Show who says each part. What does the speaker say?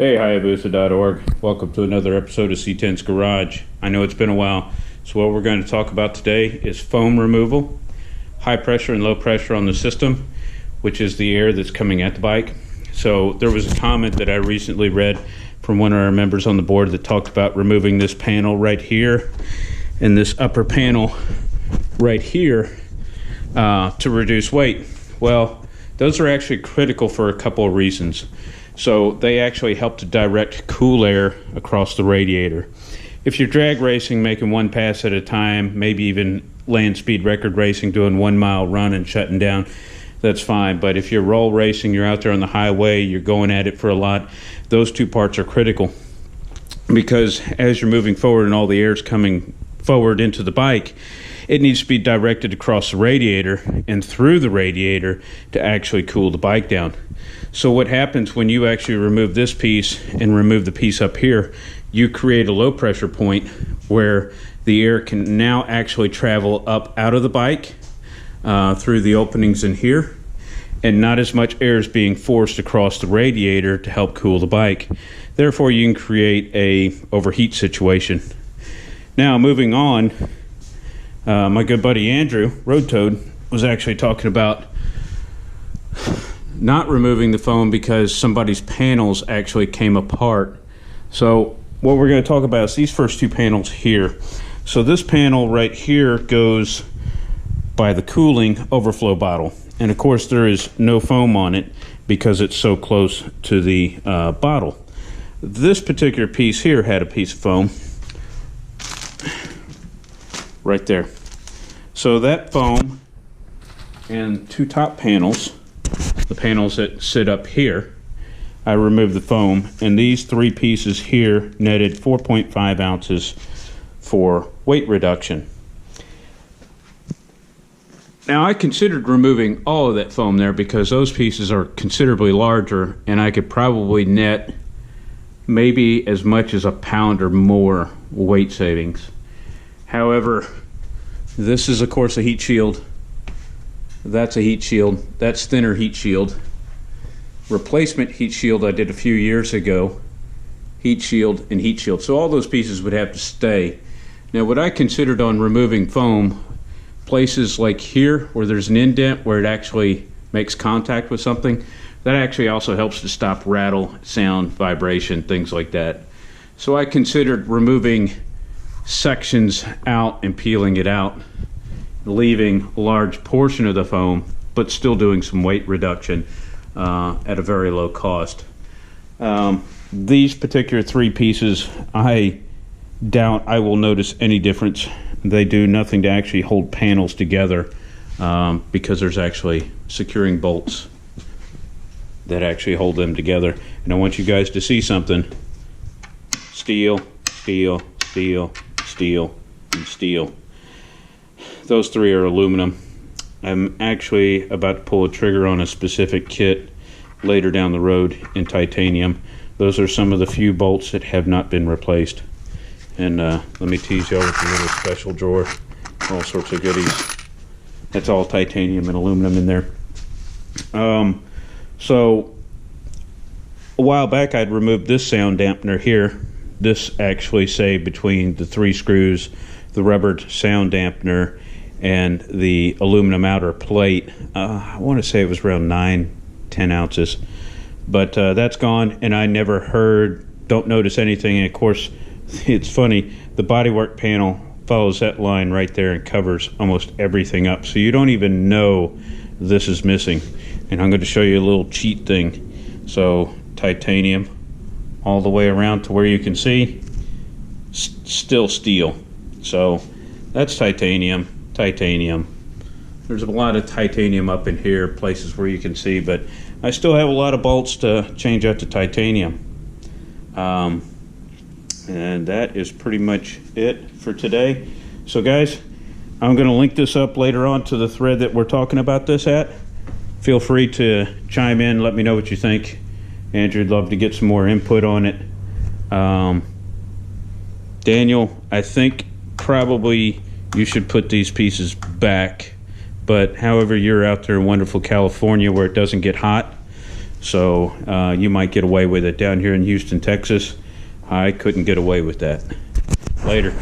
Speaker 1: Hey, Hayabusa.org. Welcome to another episode of C10's Garage. I know it's been a while, so what we're going to talk about today is foam removal, high pressure and low pressure on the system, which is the air that's coming at the bike. So there was a comment that I recently read from one of our members on the board that talked about removing this panel right here and this upper panel right here to reduce weight. Well, those are actually critical for a couple of reasons. So they actually help to direct cool air across the radiator. If you're drag racing, making one pass at a time, maybe even land speed record racing, doing 1 mile run and shutting down, that's fine. But if you're roll racing, you're out there on the highway, you're going at it for a lot, those two parts are critical. Because as you're moving forward and all the air's coming forward into the bike, it needs to be directed across the radiator and through the radiator to actually cool the bike down. So what happens when you actually remove this piece and remove the piece up here, you create a low pressure point where the air can now actually travel up out of the bike through the openings in here, and not as much air is being forced across the radiator to help cool the bike. Therefore, you can create a overheat situation. Now, moving on, my good buddy Andrew, Road Toad, was actually talking about not removing the foam because somebody's panels actually came apart. So what we're going to talk about is these first two panels here. So this panel right here goes by the cooling overflow bottle. And of course there is no foam on it because it's so close to the bottle. This particular piece here had a piece of foam right there. So that foam and two top panels, the panels that sit up here, I removed the foam, and these three pieces here netted 4.5 ounces for weight reduction. Now I considered removing all of that foam there because those pieces are considerably larger and I could probably net maybe as much as a pound or more weight savings. However, this is of course a heat shield. That's a heat shield. That's thinner heat shield. Replacement heat shield I did a few years ago. Heat shield and heat shield. So all those pieces would have to stay. Now what I considered on removing foam, places like here where there's an indent where it actually makes contact with something, that actually also helps to stop rattle, sound, vibration, things like that. So I considered removing sections out and peeling it out, leaving a large portion of the foam, but still doing some weight reduction at a very low cost. These particular three pieces, I doubt I will notice any difference. They do nothing to actually hold panels together because there's actually securing bolts that actually hold them together. And I want you guys to see something. Steel, steel, steel, steel, and steel. Those three are aluminum. I'm actually about to pull a trigger on a specific kit later down the road in titanium. Those are some of the few bolts that have not been replaced. And let me tease you with a little special drawer, all sorts of goodies. That's all titanium and aluminum in there. So a while back I'd removed this sound dampener here. This actually saved between the three screws, the rubbered sound dampener, and the aluminum outer plate. I want to say it was around 9-10 ounces. But that's gone, and I never don't notice anything. And of course, it's funny, the bodywork panel follows that line right there and covers almost everything up. So you don't even know this is missing. And I'm going to show you a little cheat thing. So titanium all the way around to where you can see, still steel. So that's titanium. There's a lot of titanium up in here, places where you can see, but I still have a lot of bolts to change out to titanium. And that is pretty much it for today. So guys, I'm going to link this up later on to the thread that we're talking about this at. Feel free to chime in, let me know what you think. Andrew, I'd love to get some more input on it. Daniel, I think probably you should put these pieces back, but however you're out there in wonderful California where it doesn't get hot, So you might get away with it. Down here in Houston, Texas, I couldn't get away with that. Later.